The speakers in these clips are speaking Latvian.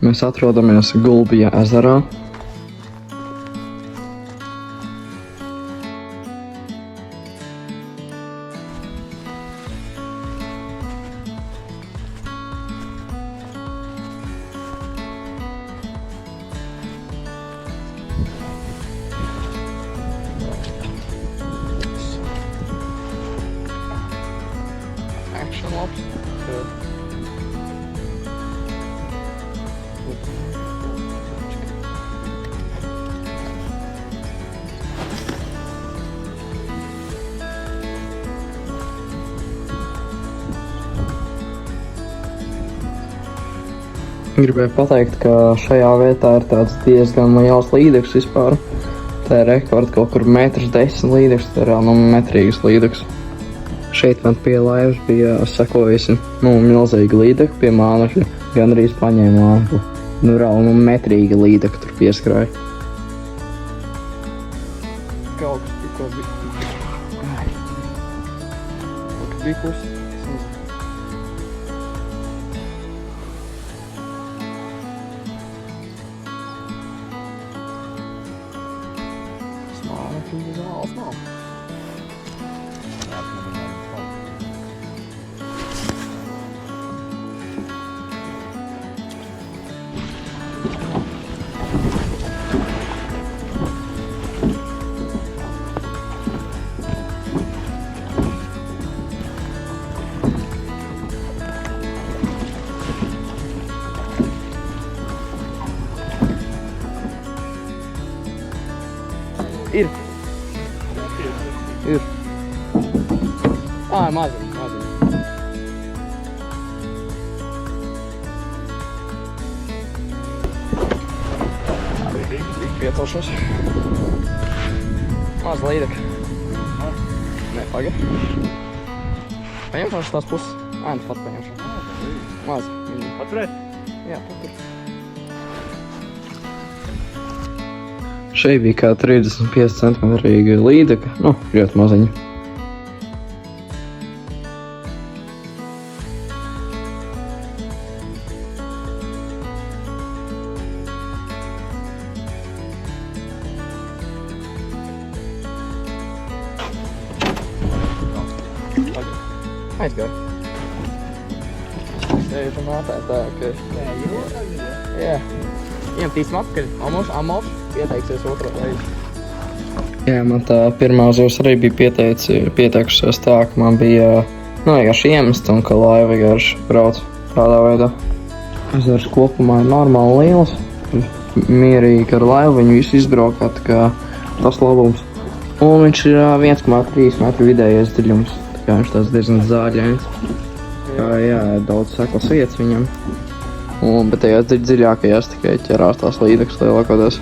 Mēs atrodamies Gulbija ezerā. Action labs. Gribēju pateikt, ka šajā vietā ir tāds diezgan liels līdeks vispār. Tā ir rekord kaut kur 1,10 m līdeks, tā ir metrīgas līdeks. Šeit man pie laivas bija sekojusi milzīga līdeka pie mānekļa. Gan arī paņēma lampu. Metrīga līdeka tur pieskrāja. Kaut kas tikko bija. Bikus. Smānekļi zāles nav. Ir. Maziņi. Piecelšos. Maz līdeka. Nē, pagaid. Paņemšu tās puses. Nu pat paņemšu. Maz. Paturēt? Jā, patur. Šeit bija kā 35 centimetrīga līdeka, ļoti maziņa. Aizgāju. Sēžu mātē tā, ka... Jā. Iemetīsim atpakaļ. Amoš pieteiksies otro reizi. Jā, man tā pirmā zivs arī bija pieteikusies tā, ka man bija vienkārši iemest un ka laiva vienkārši brauc tādā veidā. Ezers kopumā ir normāli liels. Mierīgi ar laivu viņu visu izbraukā, tā kā tas labums. Un viņš ir 1,3 metru vidējais dziļums. Tā kā viņš tās diezgan zāļains. Jā, daudz seklas vietas viņam. Bet tajās dziļākajās tikai ķerās tās līdekas lielākoties.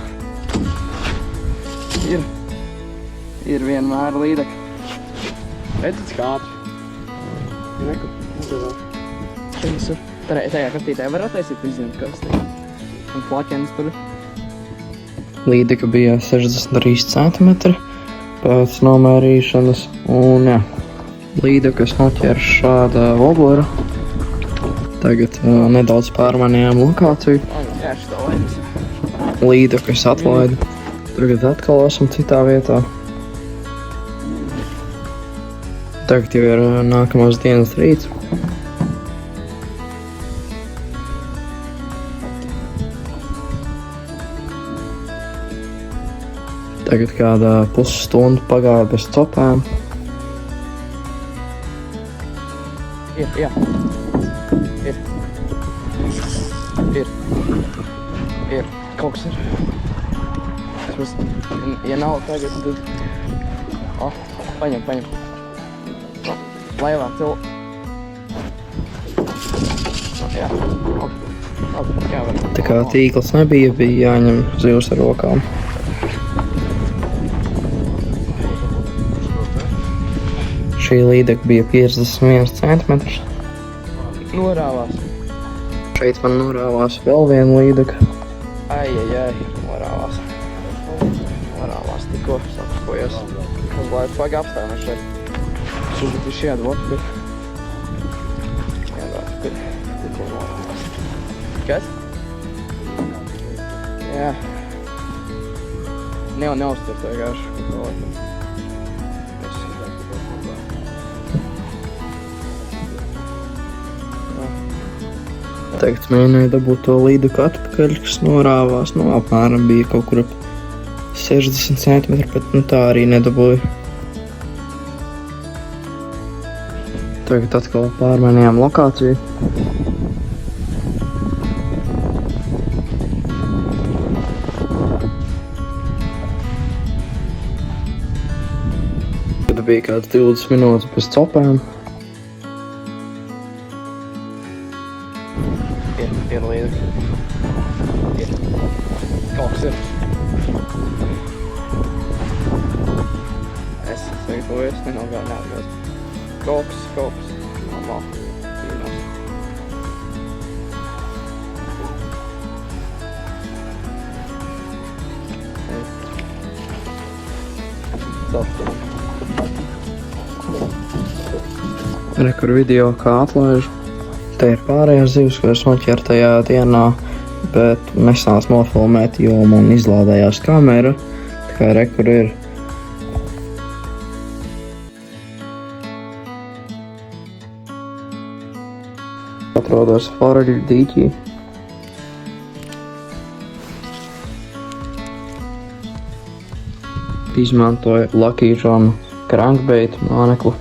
Ir vienmēr līdeka. Redzat, kā ātri. Tajā kastītē var attaisīt vizienu kastī. Un plaķenes tur. Līdeka bija 63 centimetri pēc nomērīšanas. Un jā, līdekas noķēra šāda voblera. Tagad nedaudz pārmanījām lokāciju. Jā, šitā laidas. Līdekas atlaidu. Tagad atkal esam citā vietā. Tagad jau ir nākamās dienas rīts. Tagad kāda pusstunda pagāja bez copēm. Ir. Kaut kas ir. Ja nav tagad, tad... Paņem. Laivā cil... Jā. Jā, var. Tā kā tīkls nebija, bija jāņem zivs ar rokām. Šī līdeka bija 51 centimetrs. Norāvās. Šeit man norāvās vēl viena līdeka. Ai, norāvās. Norāvās tikko, sapakojas. Uz laivu pagā apstājamies šeit. Suzuki šiet atpakaļ. Iedāt atpakaļ. Tikko norāvās. Kas? Jā. Neuztur to vienkārši. Tagad mēģināju dabūt to līduku atpakaļ, kas norāvās, nu apmēram bija kaut kur ap 60 cm, bet nu tā arī nedabūju. Tagad atkal pārmainījām lokāciju. Tad bija kāds 20 minūtes bez copēm. Viena līdzi. Kaut kas ir. Es sagatavojies, neatgādās. Kaut kas. Normāli. Pīnās. Celstu. Rekur video, kā atlaižu. Te ir pārējās zivs, ko es noķeru tajā dienā, bet nesāc nofilmēt, jo man izlādējās kamera. Tā kā rekur ir. Atrodas Foreļu dīķī. Izmantoju Lucky John crankbait māneklu.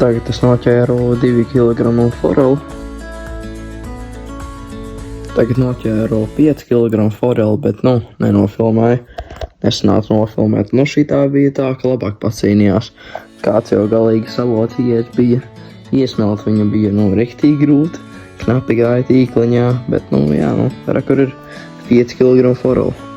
Tagad es noķēru 2 kg foreli. Tagad noķēru 5 kg foreli, bet nenofilmēju. Nesanāca nofilmēt. Šitā bija tā, ka labāk pacīnījās. Kāds jau galīgi salocījies bija. Iesmelt viņa bija, riktīgi grūti. Knapi gāja tīkliņā, bet, rekur ir 5 kg foreli.